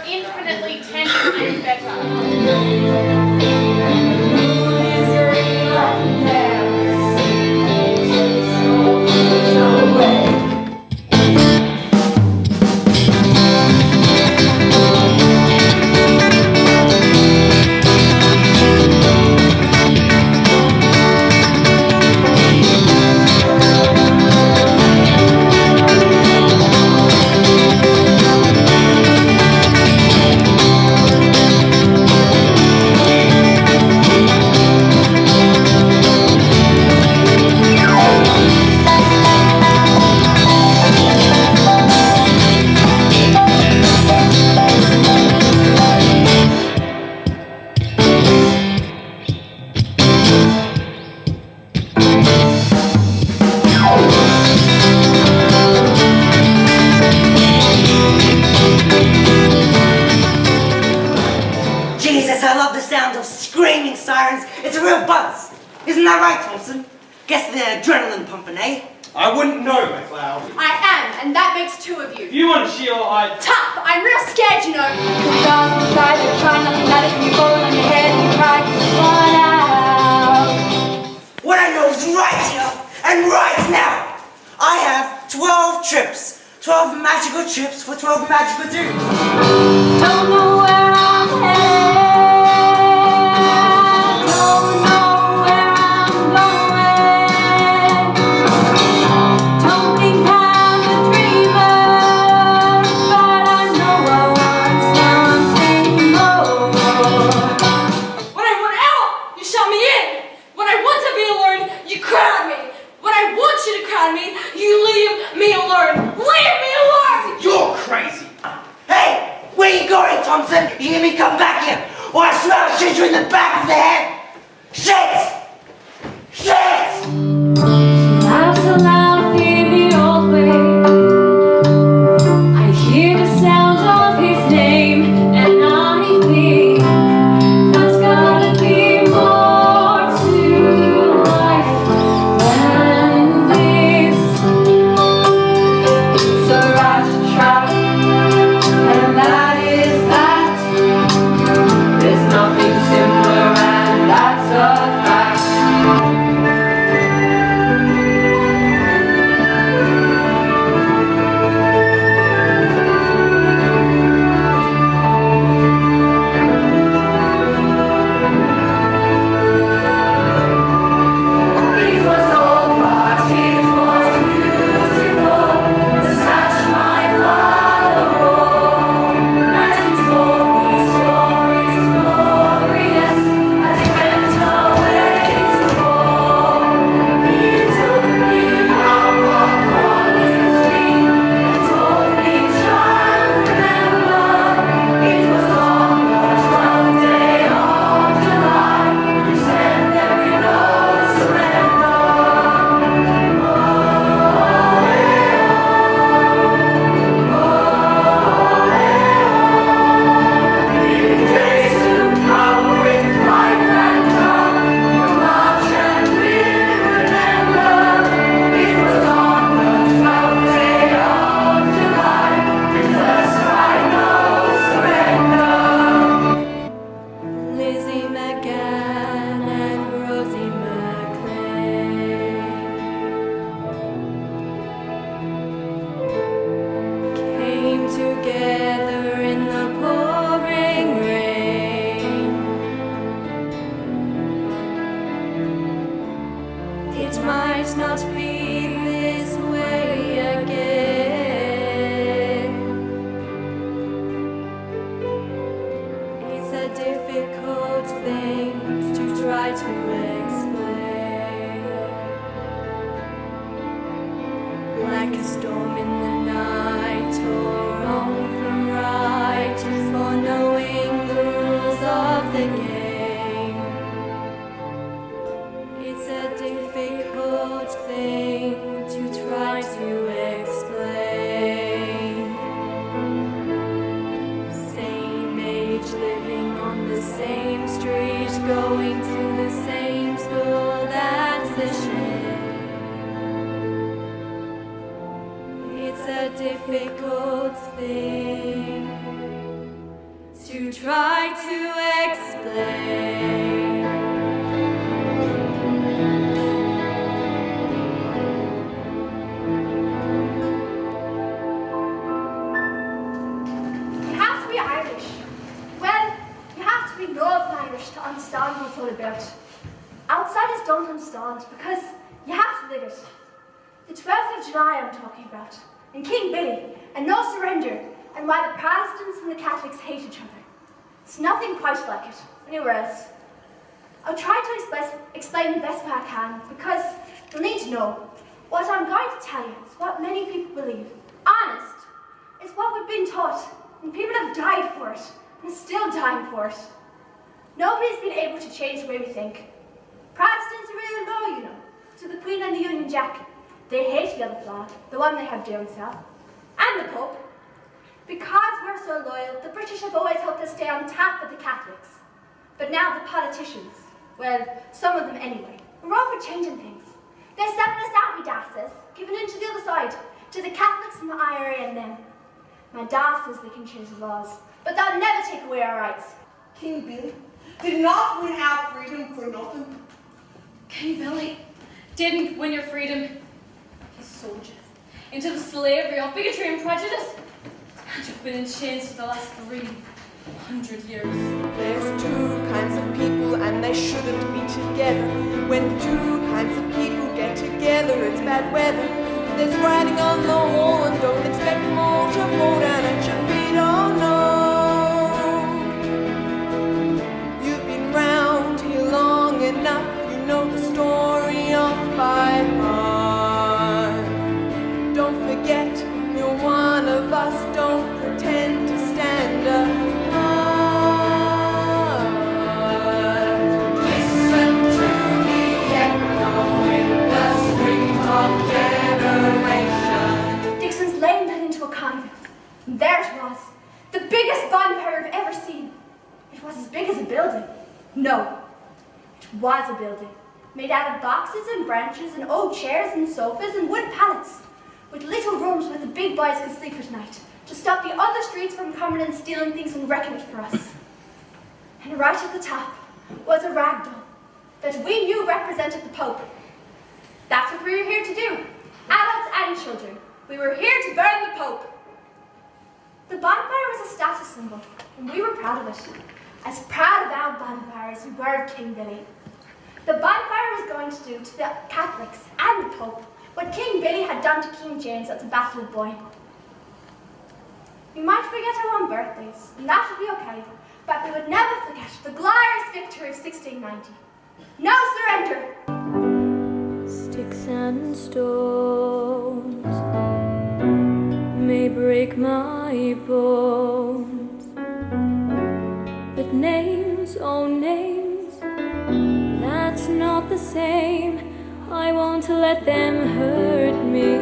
infinitely 10 times better. Jesus, I love the sound of screaming sirens. It's a real buzz. Isn't that right, Thompson? Guess the adrenaline pumping, eh? I wouldn't know, McLeod. I am, and that makes two of you. If you want to shield, I'd... Tough! I'm real scared, you know. Stars inside, you try nothing matters, and you fall on your head and you cry, run out. What I know is right here and right now. I have 12 trips. 12 magical trips for 12 magical dudes. Don't know where I'm headed. Don't know where I'm going. Don't think I'm a dreamer, but I know I want something more. When I want out, you shut me in. When I want to be alone, you crowd me. When I want you to crowd me, you leave me alone. Leave me alone! You're crazy. Hey, where you going, Thompson? You hear me come back here, or I swear I'll shoot you in the back of the head. Shit! Shit! Laughs aloud in the old way. I hear the sound of his name, and I think there's gotta be more to life than this. It's a rat trap, and that is that. There's nothing simpler, and that's a fact. It was old, but it was beautiful. The snatch my father wore, and he told me stories glorious as he went away to war. He took me out on his street and told me, child, remember, it was on the 12th day of July. You said there be no surrender. Days to come with life and drum, you march and will remember. It was on the 12th day of July, you first cried no surrender. Lizzie McGann and Rosie McLean came together in the pouring rain. It might not be this way again. It's a difficult thing to try to explain. Like a storm in the night, or wrong from right, for knowing the rules of the game. It's a difficult thing to try to explain. Same age, living on the same street, going to the same school, that's the shame. It's a difficult thing. to try to explain. You have to be Irish. Well, you have to be Northern Irish to understand what it's all about. Outsiders don't understand because you have to live it. The 12th of July I'm talking about, and King Billy, and no surrender, and why the Protestants and the Catholics hate each other. It's nothing quite like it anywhere else. I'll try to explain the best way I can because you'll need to know. What I'm going to tell you is what many people believe. Honest. It's what we've been taught, and people have died for it, and are still dying for it. Nobody's been able to change the way we think. Protestants are really loyal, you know, to the Queen and the Union Jack. They hate the other flag, the one they have down south, and the Pope. Because we're so loyal, the British have always hoped to stay on top of the Catholics. But now the politicians, well, some of them anyway, are over changing things. They're selling us out, me dasses, giving in to the other side, to the Catholics and the IRA and them. My dad says they can change the laws, but they'll never take away our rights. King Billy did not win our freedom for nothing. King Billy didn't win your freedom. He sold you into the slavery of bigotry and prejudice. And you've been in chains for the last 300 years. There's two kinds of people and they shouldn't be together. When two kinds of people get together, it's bad weather. There's writing on the wall and don't expect them all to fall down at your feet, oh no. You've been round here long enough, you know the story off by heart. Don't forget, you're one of us, don't pretend to stand apart. Listen to the echo in the spring of generation. Dixon's laying that into a convent. And there it was, the biggest bonfire I've ever seen. It was as big as a building. No, it was a building, made out of boxes and branches and old chairs and sofas and wood pallets, with little rooms where the big boys could sleep at night, to stop the other streets from coming and stealing things and wrecking it for us. And right at the top was a rag doll that we knew represented the Pope. That's what we were here to do, adults and children. We were here to burn the Pope. The bonfire was a status symbol, and we were proud of it. As proud of our bonfire as we were of King Billy. The bonfire was going to do to the Catholics and the Pope what King Billy had done to King James at the Battle of Boyne. We might forget our own birthdays, and that would be okay, but we would never forget the glorious victory of 1690. No surrender! Sticks and stones may break my bones, but names, oh names, that's not the same. I won't let them hurt me.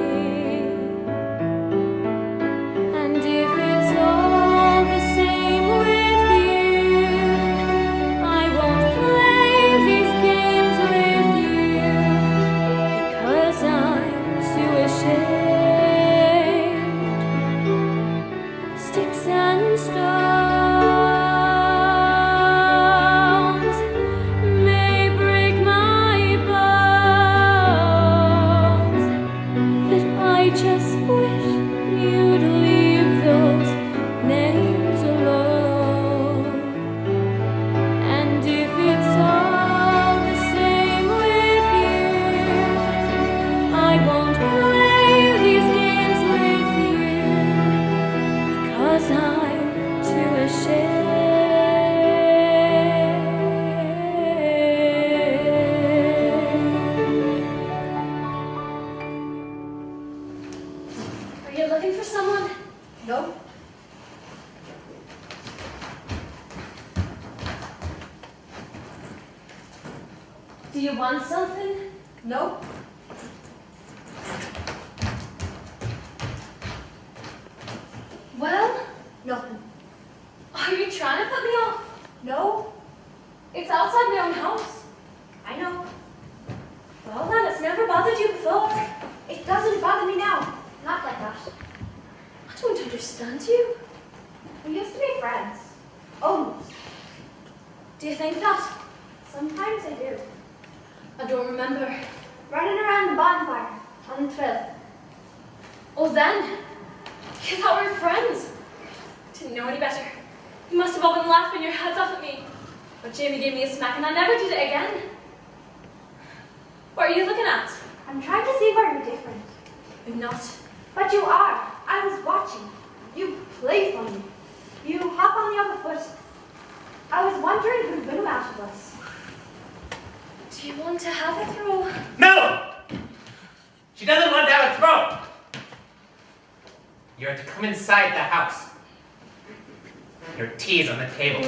And if it's all the same with you, I won't play these games with you, because I'm too ashamed. Sticks and stones may break my bones, but I just wish you'd leave those names alone. And if it's all the same with you, I won't play these games with you, because I'm too ashamed. Are you looking for someone? No. Do you want something? No. Well, Nothing. are you trying to put me off? No. It's outside my own house. I know. Well then, it's never bothered you before. It doesn't bother me now. Not like that. I don't understand you. We used to be friends. Almost. Do you think that? Sometimes I do. I don't remember. Running around the bonfire on the 12th. Oh, then? You thought we were friends. Didn't know any better. You must have all been laughing your heads off at me. But Jamie gave me a smack and I never did it again. What are you looking at? I'm trying to see where you're different. I'm not. But you are. I was watching. You play funny. You hop on the other foot. I was wondering who'd win out of us. Do you want to have a throw? No! She doesn't want to have a throw. You're to come inside the house. Your tea is on the table.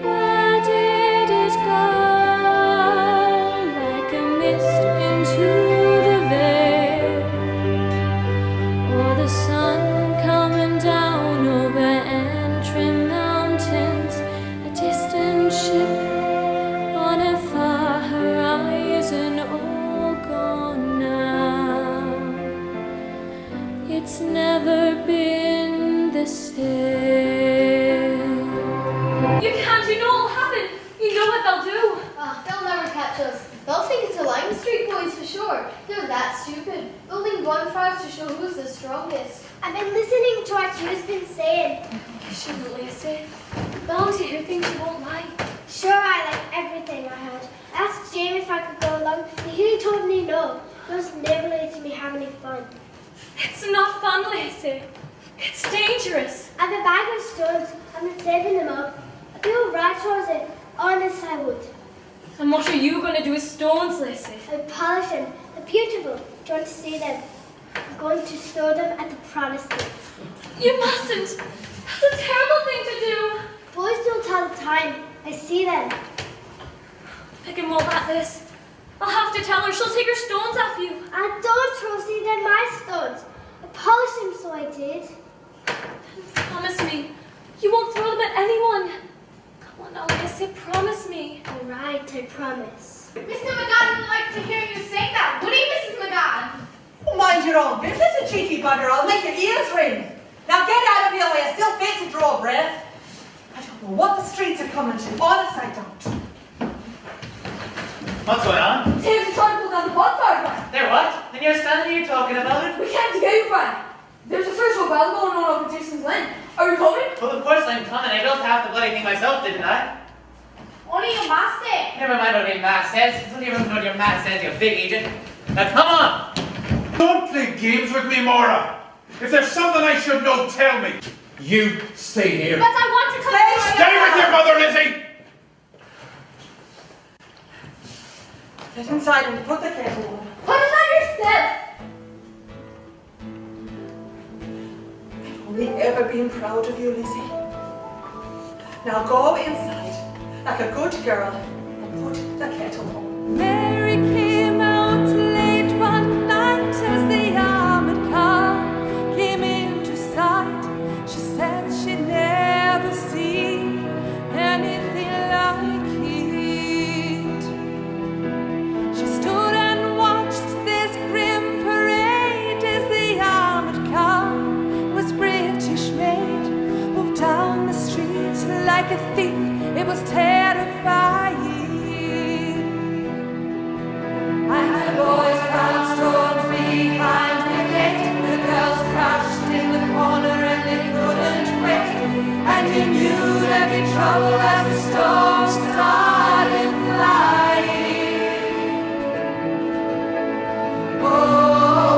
Where did it go? Like a mist into the veil, or the sun coming down over Antrim mountains, a distant ship on a far horizon, all gone now. It's never been the same. You can't, you know what'll happen. You know what they'll do. Ah, they'll never catch us. They'll think it's the Lime Street boys for sure. They're that stupid. Building bonfires to show who's the strongest. I've been listening to what you've been saying. You shouldn't listen. Bound to hear things you won't like. Sure, I like everything I heard. I asked Jamie if I could go along, and he told me no. He was never letting me have any fun. It's not fun, Lacey. It's dangerous. I have a bag of stones. I've been saving them up. I'd be alright towards it. Honest, I would. And what are you going to do with stones, Lacey? I'll polish them. They're beautiful. Do you want to see them? I'm going to store them at the Protestants. You mustn't. That's a terrible thing to do. Boys don't all the time. I see them. Picking more at this. I'll have to tell her. She'll take her stones off you. I don't, Rosie. They're my stones. I polished them, so I did. Promise me. You won't throw them at anyone. Come on now, Lacey. Promise me. All right, I promise. Mr. McGann would like to hear you sing that. Would he, Mrs. McGann? Oh, mind your own business, you cheeky bugger. I'll make your ears ring. Now get out of here while you're still fit to draw breath. I don't know what the streets are coming to. Honest, I don't. What's going on? Tails are trying to pull down the bonfire, Brian. There what? And you're standing here talking about it? We can't get you, Brian. There's a first rebel going on over Dixon's Lane. Are you coming? Well, of course I'm coming. I built half the bloody thing myself, didn't I? Only your master. Never mind what your math says. It's only everything what your math says, you big agent. Now come on! Don't play games with me, Maura. If there's something I should know, tell me. You stay here. But I want to come. Stay with your mother, Lizzie! Get inside and put the kettle on. Put it on yourself. I've only ever been proud of you, Lizzie. Now go inside, like a good girl, and put the kettle on. Mary came out late one night as the armored car came into sight. She said she'd never seen anything like it. She stood and watched this grim parade as the armored car was British made, moved down the street like a thief. It was terrifying. And the boys found stones behind the gate. The girls crouched in the corner and they couldn't wait. And you knew there'd be trouble as the storm started flying. Oh,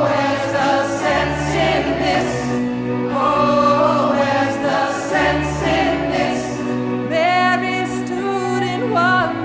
where's the sense in this? Oh, where's the sense in this? Mary stood in wonder.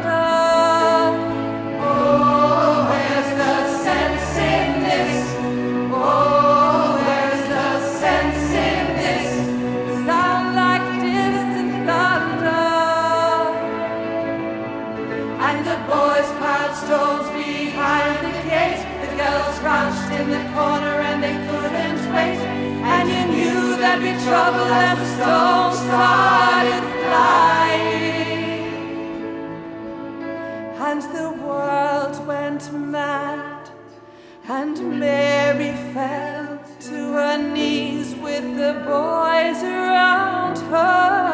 Stones behind the gate. The girls crouched in the corner and they couldn't wait. And you knew there'd be trouble as the stones started flying. And the world went mad, and Mary fell to her knees with the boys around her.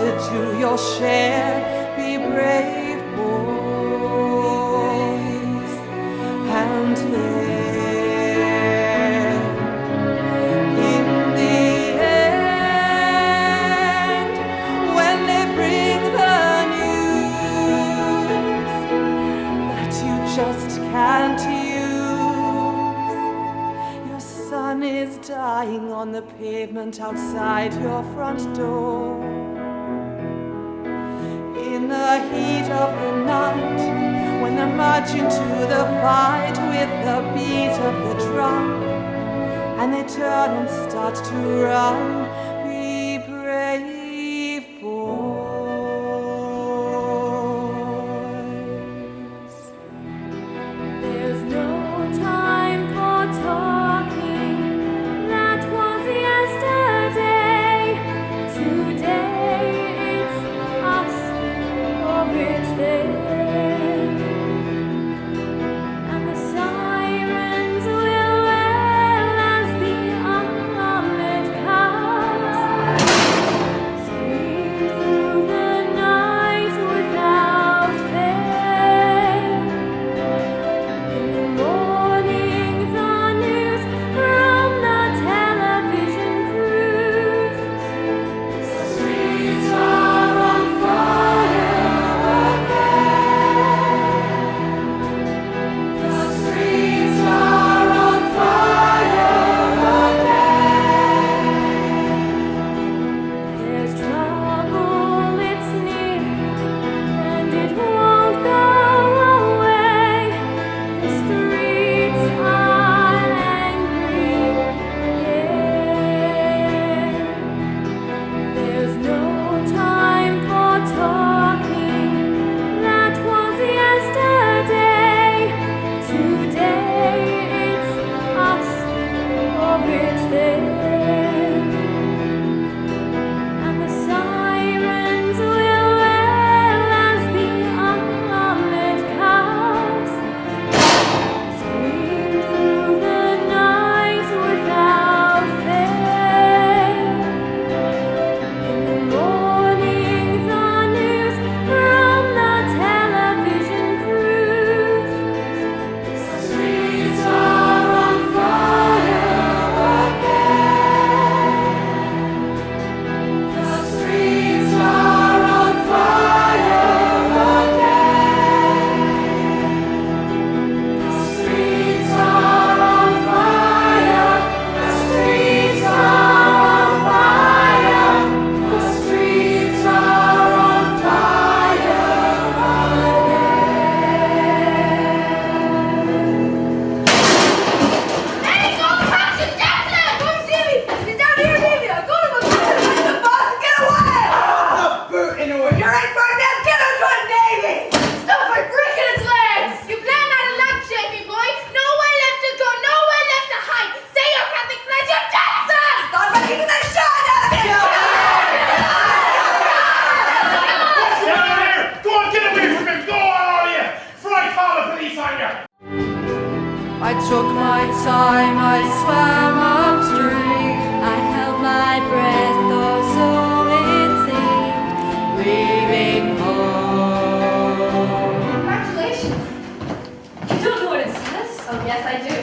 to do your share. Be brave, boys, and then in the end, when they bring the news that you just can't use, your son is dying on the pavement outside your front door. In the heat of the night, when they're marching to the fight with the beat of the drum, and they turn and start to run, be brave, boys. There's no time for talking. That was yesterday. Today it's us, or it's them. And the sirens will wail as the armored cars scream through the night without fail. In the morning, the news from the television crews. The streets are on fire again. The streets are on fire again. There's trouble, it's near, and it won't go away. The streets are angry again. There's no time for talking. That was yesterday. Today it's us, or it's them. And the sirens will wail as the armored cars scream through the night without fail. In the morning, the news from the television crews. The streets are on fire again. The streets are on fire again. The streets are on fire. The streets are on fire. The streets are on fire again. Hey, go crash his death now! Come see me! He's down here, baby! I got him! The boss, get away! The boot in the way. You're in for a damn killer gun, Davy! Stop by breaking his legs! You plan out a lamp shaping, boy! Nowhere left to go, nowhere left to hide! Say your Catholic prayers, you're dead, son! Start by kicking the shot out of him! Get out of here! Go on, get away from him! Go on, all of you! Before I call the police on you! I took my time, I swam upstream. I held my breath, oh so it seemed, leaving home. Congratulations! You don't know what it says? Oh, yes, I do.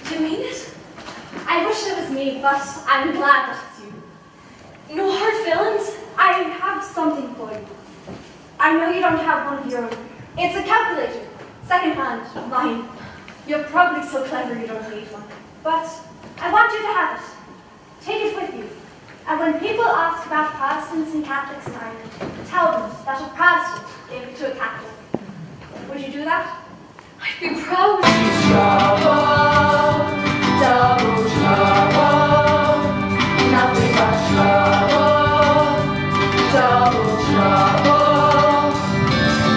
Do you mean it? I wish it was me, but I'm glad that it's you. No hard feelings? I have something for you. I know you don't have one of your own. It's a calculator. Second-hand, mine. You're probably so clever you don't need one. But I want you to have it. Take it with you. And when people ask about Protestants and Catholics in Ireland, tell them that a Protestant gave it to a Catholic. Would you do that? I'd be proud. Trouble, double trouble, nothing but trouble, double trouble.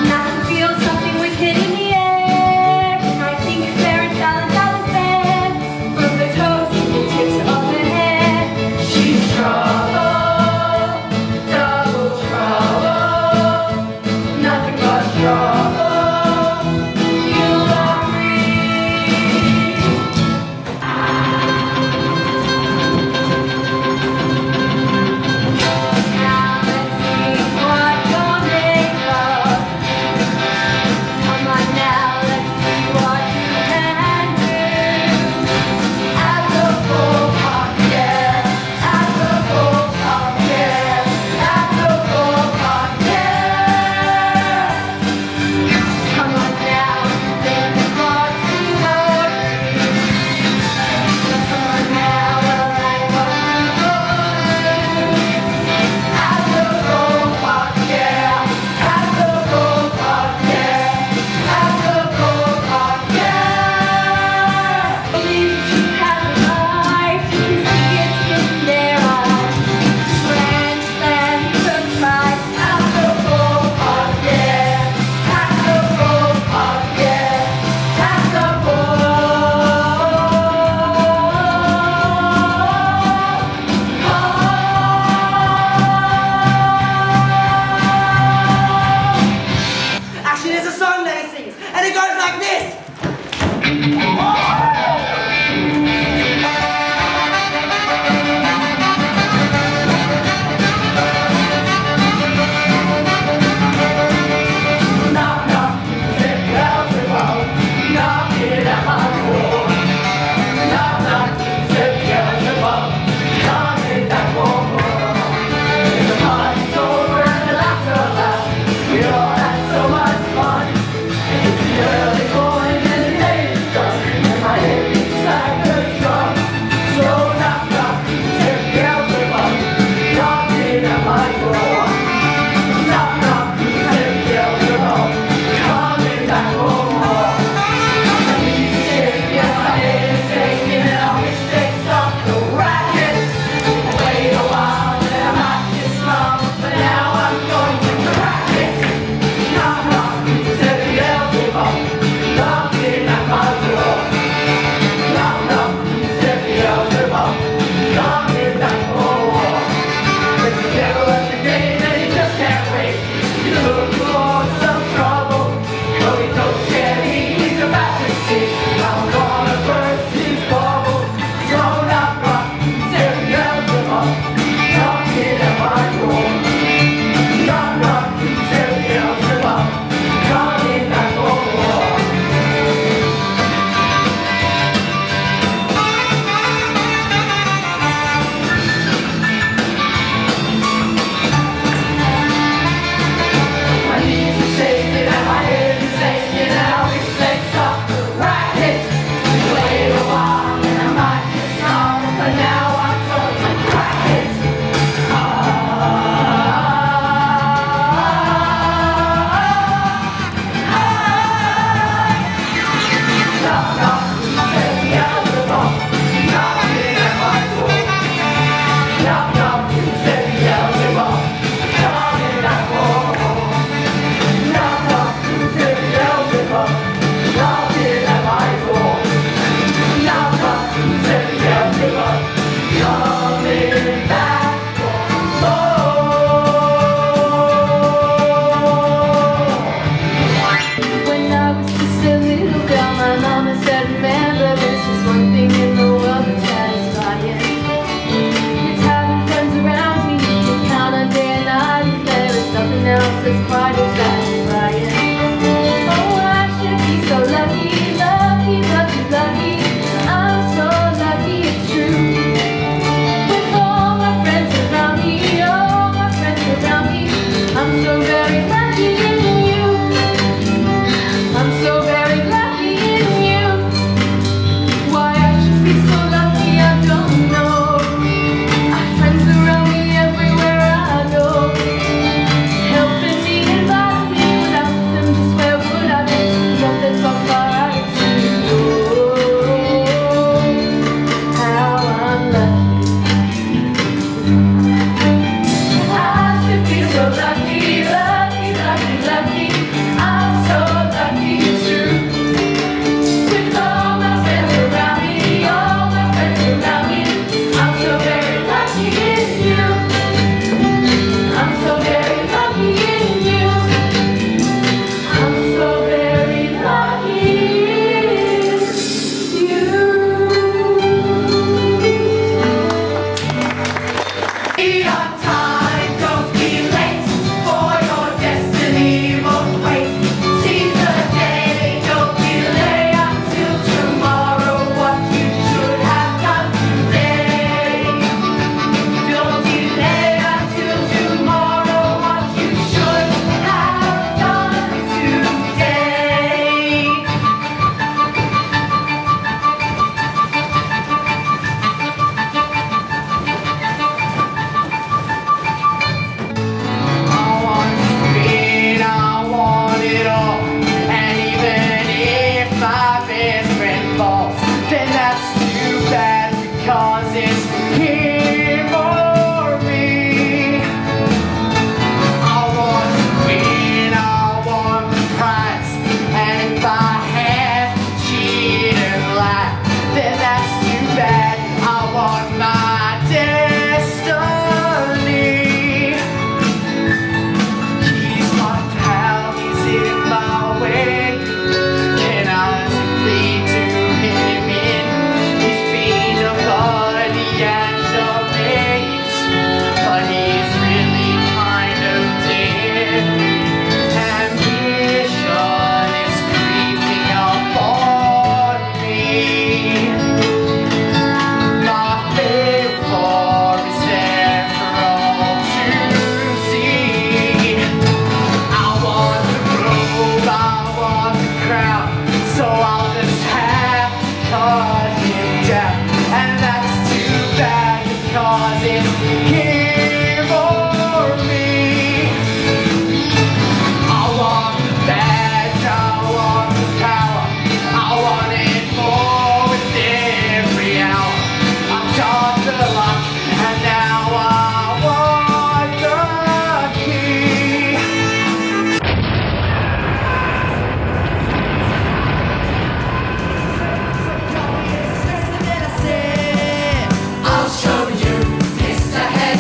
Now I feel something wicked in the air. I think fair and balanced out of bed. From the toes to the tips of the head. She's trouble, double trouble, nothing but trouble. You'll agree. him or me. I want to win, I want the prize, and if I have cheated and lied, then that's too bad. I want my destiny. He's my pal, he's in my way. Can I simply do him in? He's been a buddy and a mate, but he's really kind of dead. Ambition is creeping up on me. My favor is there for all to see. I want the robe, I want the crown, so I'll just have to cut him down. And that's too bad because it's him or me. I want the badge, I want the power, I want it more with every hour. I've got the luck and now I want the key. I'll show you, Mr. Head.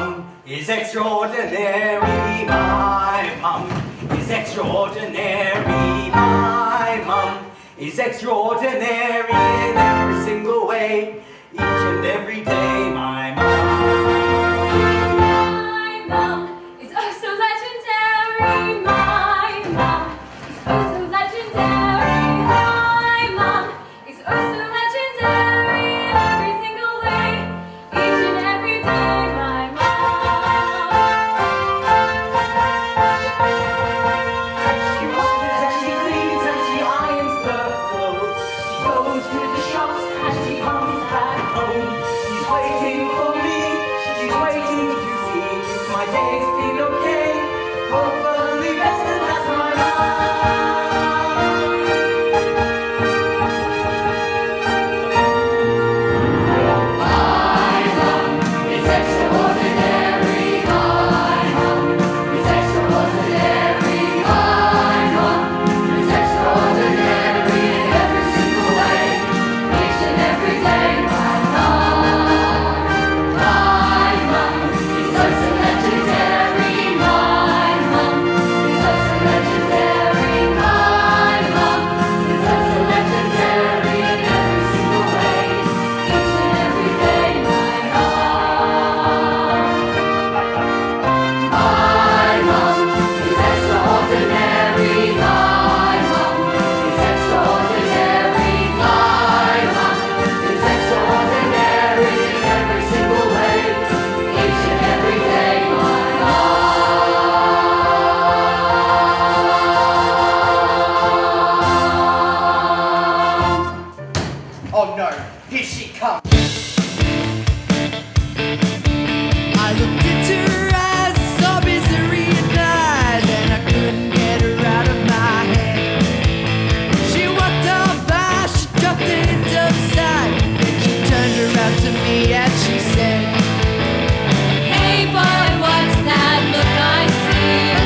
mum is extraordinary. My mum is extraordinary. My mum is extraordinary in every single way, each and every day. My mum is oh so legendary. My mum is oh so legendary. My mum is oh so legendary in every single way, each and every day. My She washes and she cleans and she irons the clothes. She goes to the shops and she comes back home. She's waiting for me, she's waiting to see if my day's been okay. Hopefully better, that's my It's extraordinary. My mum is extraordinary. My mum is extraordinary in every single way, each and every day. My mum is so legendary. My mum is so legendary. My mum is so legendary in every single way, each and every day. My mum is extraordinary. My mum is extraordinary. My mum is extraordinary in every single way, each and every day. My Oh no, here she comes. I looked into her eyes, saw misery and lies, and I couldn't get her out of my head. She walked on by, she dropped it into the side, then she turned around to me and she said, Hey boy, what's that look I see?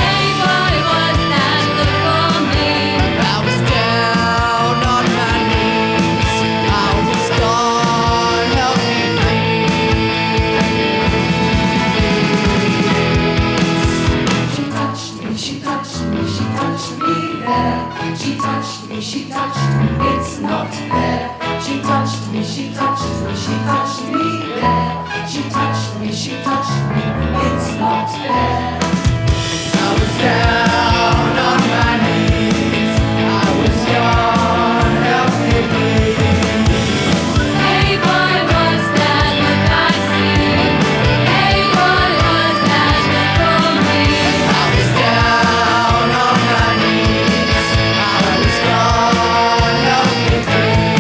Hey boy, what's that look for me? I was down on my knees, I was gone, help me please. She touched me, she touched me, she touched me there. She touched me, she touched me, it's not fair. She touched me, she touched me, she touched me there. She touched me, she touched me, it's not fair. I was down on my knees, I was gone, help me please. Hey boy, what's that look I see? Hey boy, what's that look for me? I was down on my knees, I was gone, help me please.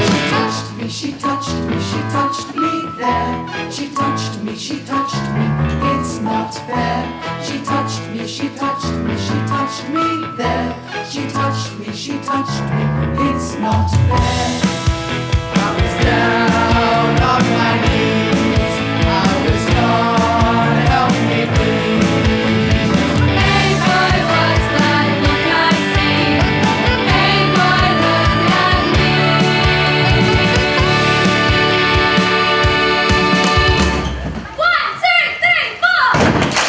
She touched me, she touched me, she touched me there. She touched me, she touched me, it's not fair. She touched me, she touched me, she touched me there. She touched me, she touched me, it's not fair. I was down on my knees, I was gone, help me please. Hey boy, what's that look I see? Hey boy, look at me. 1, 2, 3, 4.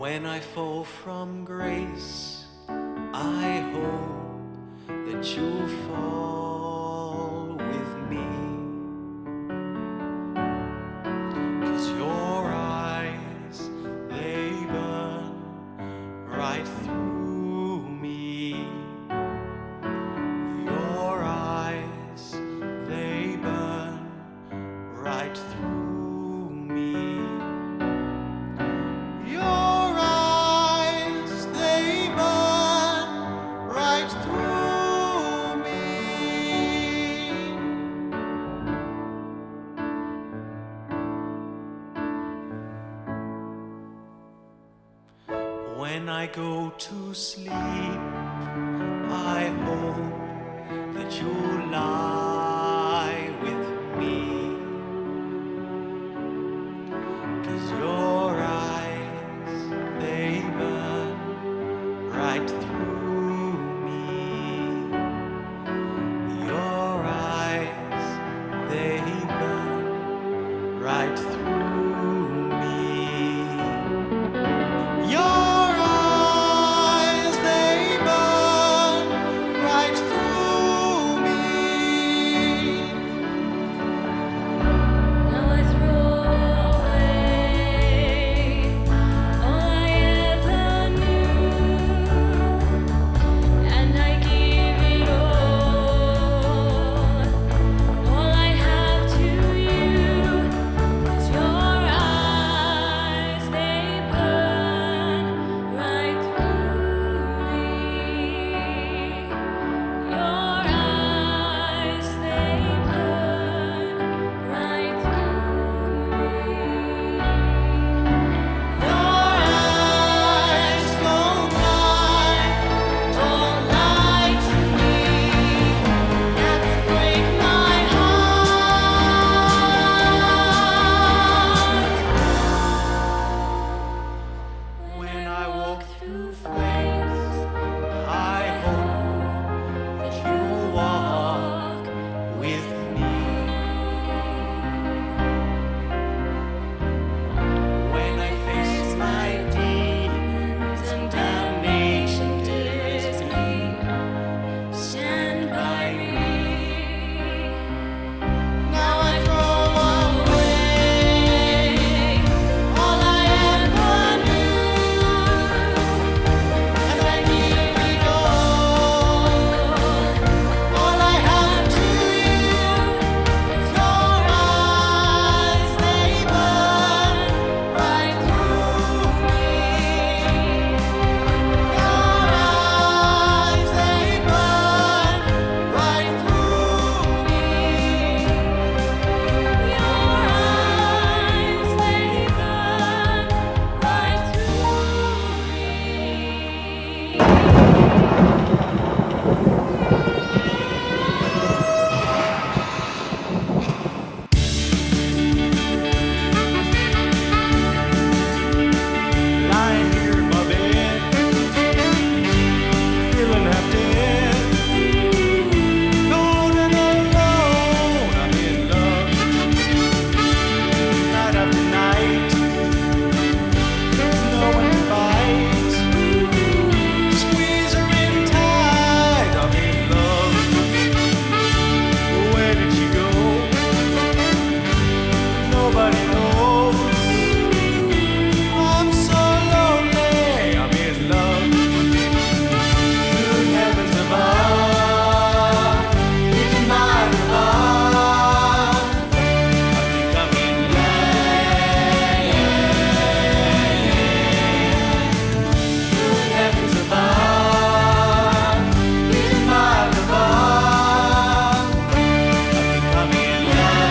When I fall from grace, I hope that you'll fall with me. 'Cause your eyes, they burn right through me. Your eyes, they burn right through me. Your eyes, they burn right through me. When I go to sleep, I hope that you'll lie with me. 'Cause your eyes, they burn right through me. Your eyes, they burn right through me. Your eyes, they burn right through me. Now I throw away all I ever knew, and I give it all I have to you. 'Cause your eyes, they burn right through me. Your eyes, they burn right through me. Your eyes don't lie to me. That would break my heart. When I walk through flames, I hope that you'll walk with me. When I face my demons and damnation dares me, stand by me. Now I throw away all I ever knew, and I give it all I have to you. 'Cause your eyes, they burn right through me. Your eyes, they burn right through me. Your eyes, they burn right Lying here in my bed, feeling half dead, alone and alone. I'm in love, night after night. No one to bite, squeeze her in tight. I'm in love. Where did she go? Nobody knows. I'm so lonely, I'm in love. Good heavens above, it's my love. I think I'm in love. Good heavens above, it's my love. I think I'm in love.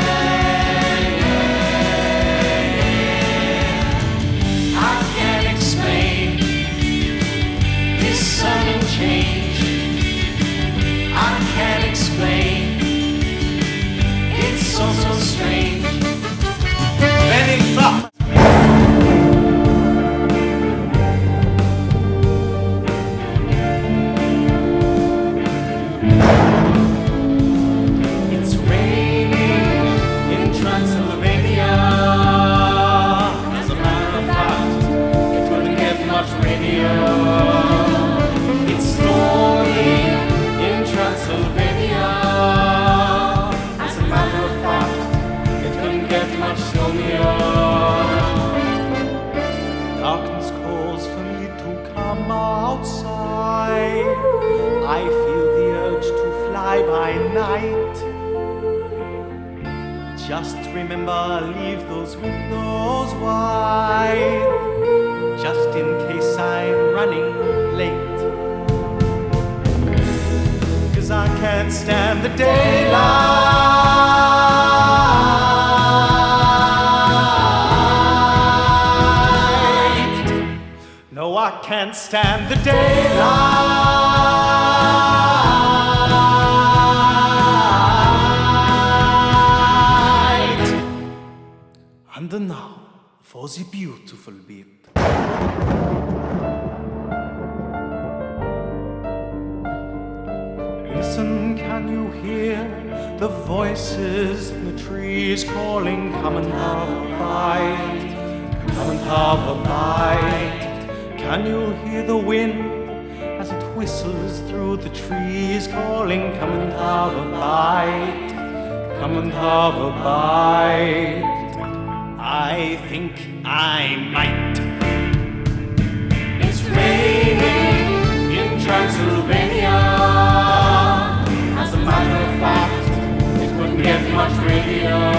I can't explain this sudden change. I can't explain. It's so strange. Very rough. It's raining in Transylvania. As a matter of fact, it wouldn't get remember, leave those windows wide, just in case I'm running late. 'Cause I can't stand the daylight. No, I can't stand the daylight. And now for the beautiful bit. Listen, can you hear the voices in the trees calling, come and have a bite, come and have a bite. Can you hear the wind as it whistles through the trees calling, come and have a bite, come and have a bite. I think I might. It's raining in Transylvania. As a matter of fact, it wouldn't get much rainier.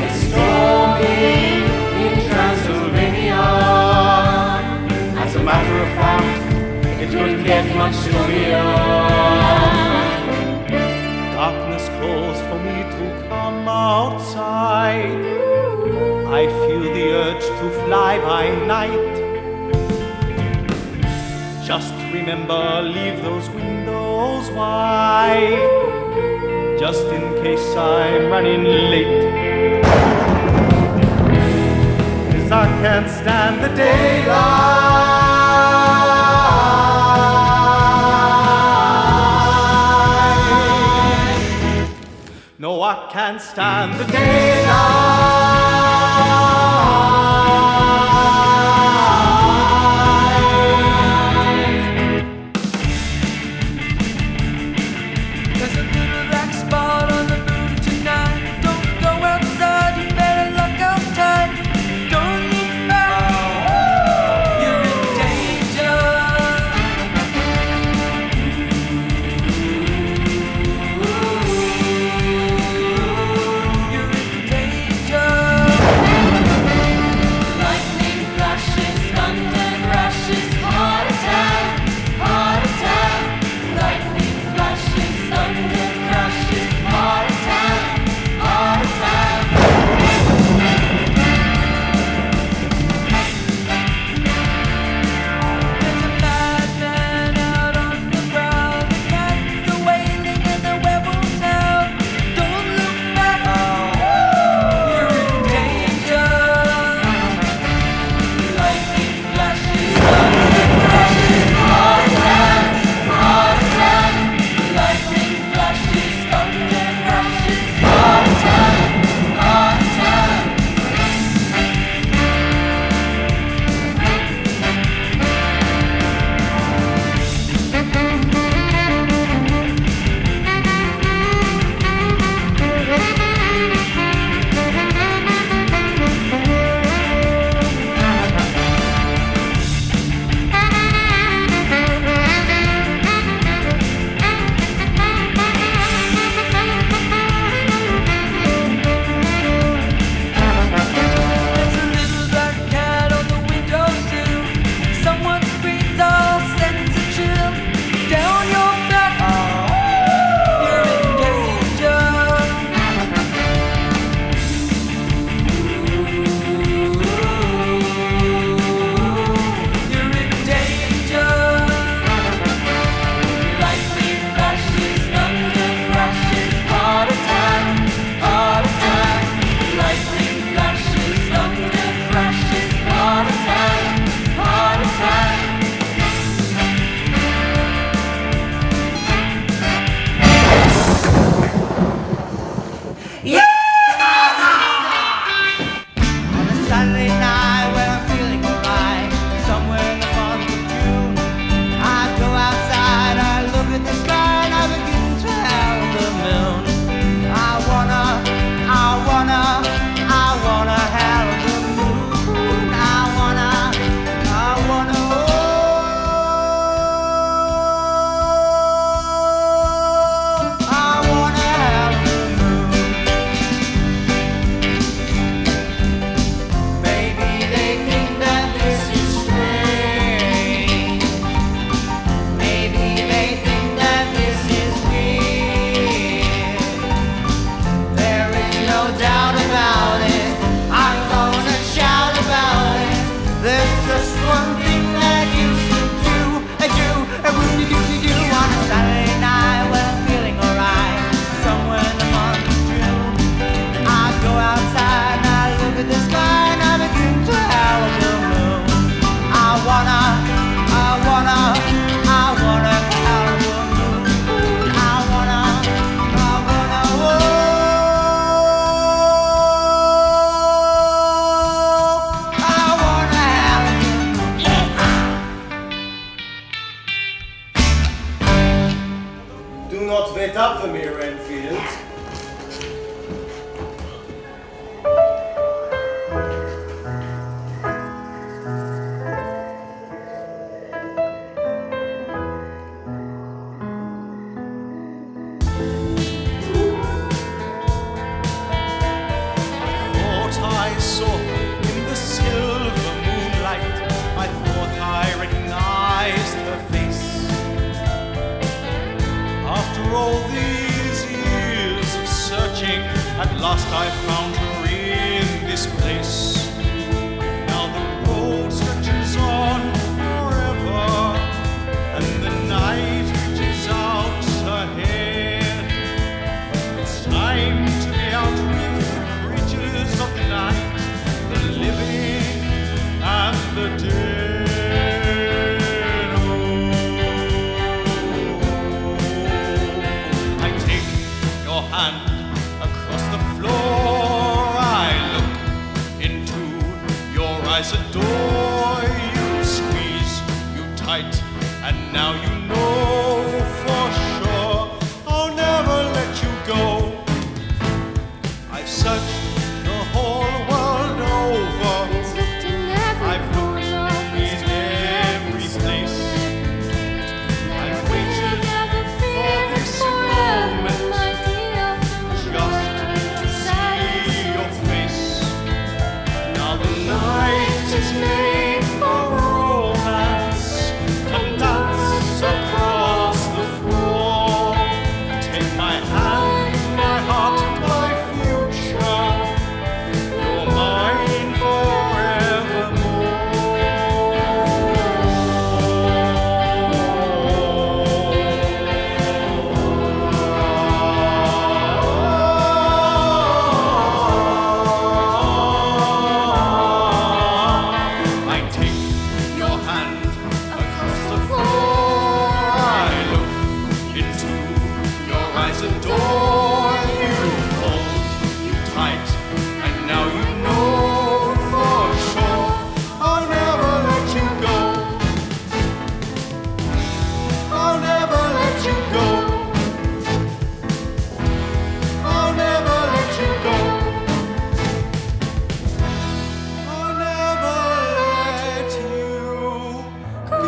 It's storming in Transylvania. As a matter of fact, it wouldn't get much stormier. Darkness calls for me to come outside. I feel the urge to fly by night. Just remember, leave those windows wide, just in case I'm running late. 'Cause I can't stand the daylight. No, I can't stand the daylight. There's a little black spot on the moon tonight. Don't go outside, you better look out tight. Don't look back, you're in danger. You're in danger. last I found her in this place. Now the road stretches on forever, and the night reaches out ahead. It's time to be out with the creatures of the night, the living and the dead. Oh, I take your hand across the floor. I look into your eyes, adore you, squeeze you tight, and now you know for sure I'll never let you go. I've searched the whole world over. I've looked in every place. I've waited for this moment just to see your face. Now the night is made for romance. Come dance across the floor. Take my hand, my heart, my future. You're mine I take your hand across the floor. I look into your eyes, adore you, hold you tight, and now you know for sure I'll never let you go. I'll never let you go. I'll never let you go. I'll never let you go.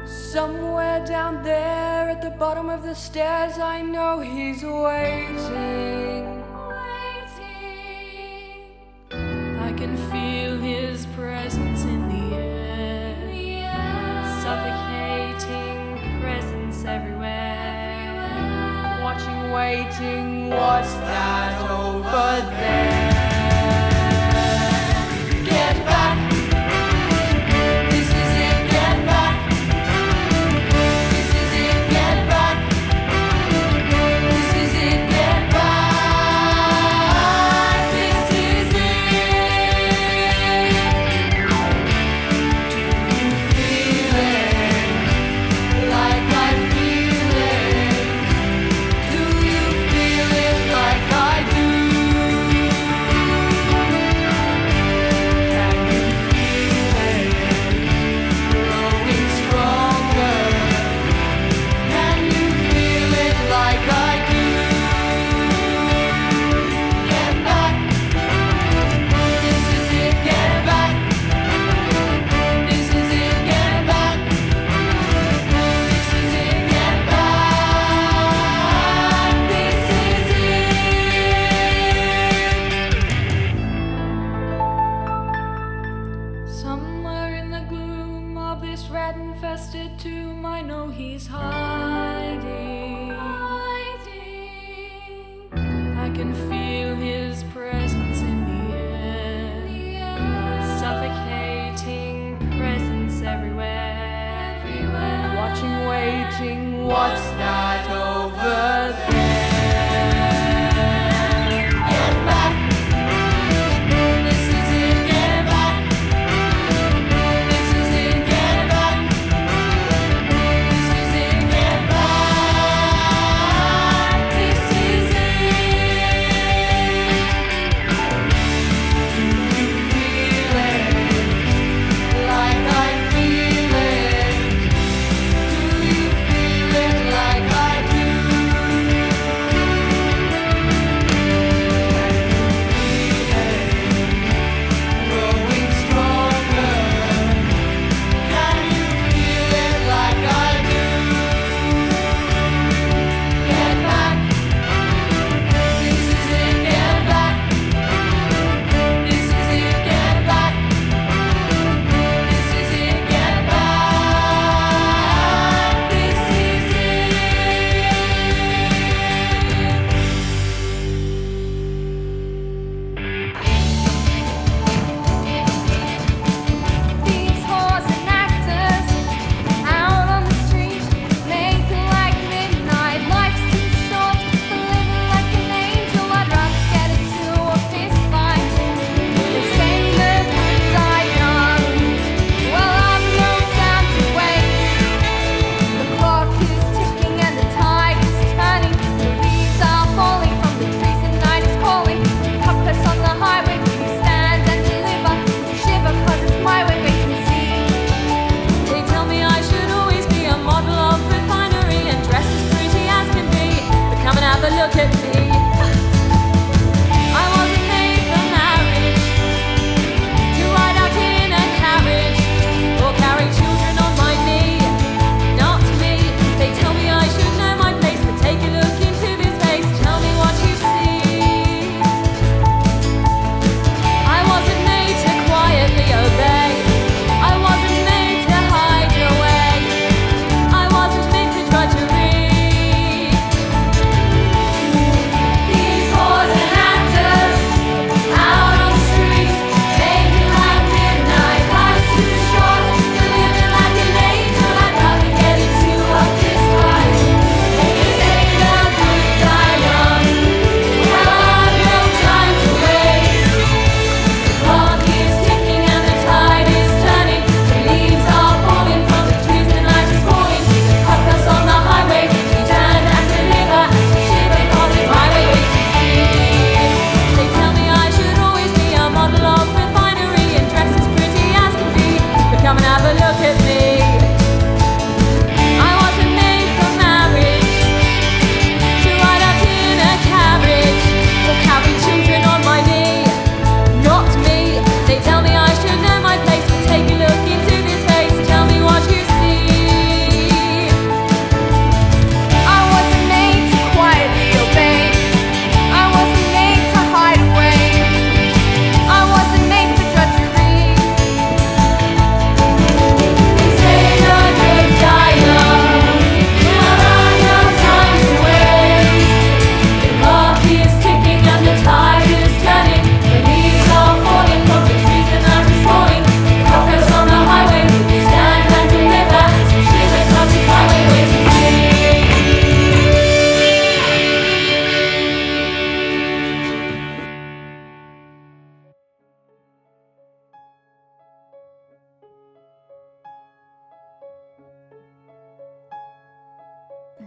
Somewhere down there at the bottom of the stairs, I know he's waiting. I can feel his presence in the air. Suffocating presence everywhere. Watching, waiting, what's that over there? Get back. This is it, get back. This is it, get back. This is it, get back. This is it. Do you feel it like I feel it? Do you feel it like I do? Can you feel it growing stronger? Can you feel it like I do? Get back. This is it, get back. This is it, get back. This is it, get back. This is it. Somewhere in the gloom of this rat-infested tomb, I know he's hiding. I can feel his presence in the air. Suffocating presence everywhere. Watching, waiting, what's that over there? Get back. This is it, get back. This is it, get back. This is it, get back. This is it. Do you feel it like I feel it? Do you feel it like I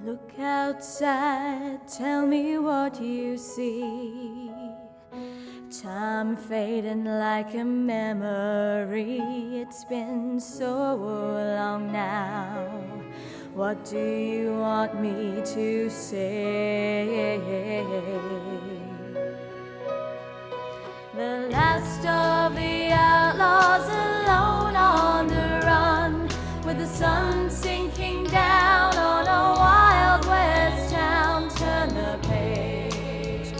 Look outside, tell me what you see. Time fading like a memory. It's been so long now. What do you want me to say? The last of the outlaws alone on the run, with the sun sinking down on a wild west town. Turn the page,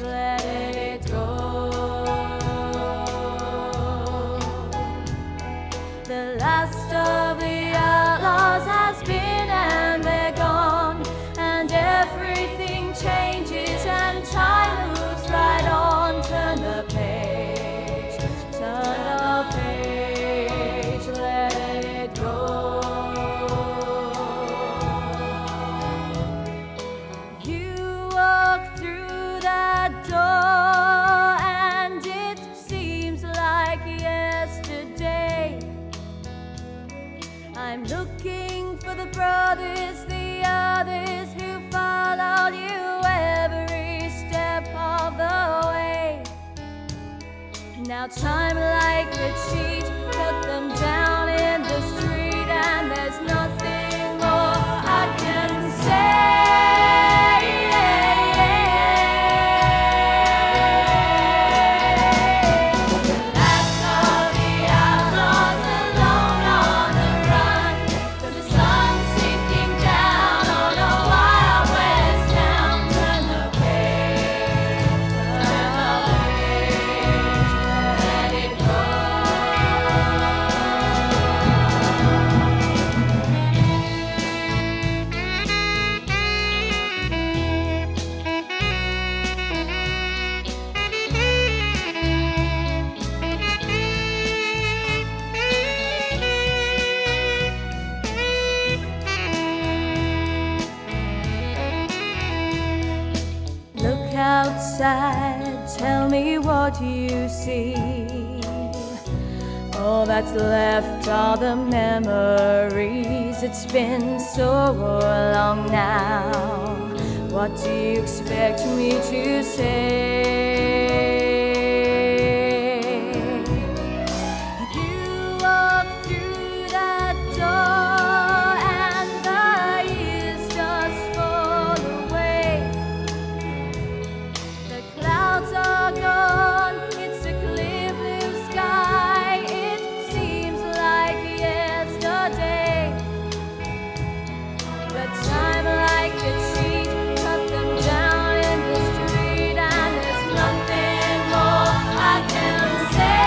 let it go. The last of the outlaws has been and they're gone, and everything changes and time moves right on. Turn the page, let it go. You walk through that door and it seems like yesterday. I'm looking for the brothers, the others who followed you every step of the way. Now time like a cheat, cut them down in the street, and there's nothing more I can say. Last of the outlaws alone on the run, with the sun sinking down on a wild west town. Turn the page, let it go. Look outside, tell me what you see. All that's left are the memories. It's been so long now. What do you expect me to say? You walk through that door and the years just fall away. The clouds are gone, it's a clear blue sky. It seems like yesterday. The time like a cheat, cut them down in the street, and there's nothing more I can say.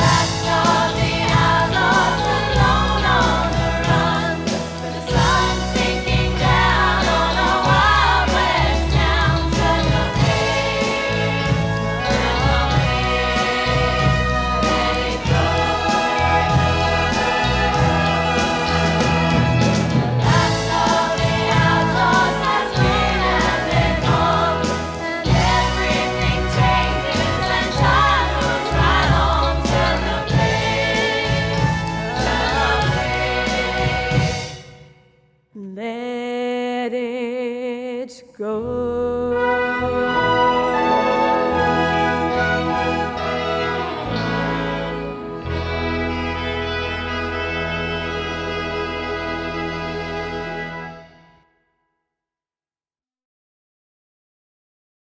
Last of the outlaws alone on the run, with the sun sinking down on a wild west town. Turn the page, let it go. The last of the outlaws has been and they're gone, and everything changes and time moves right on. Turn the page, let it go.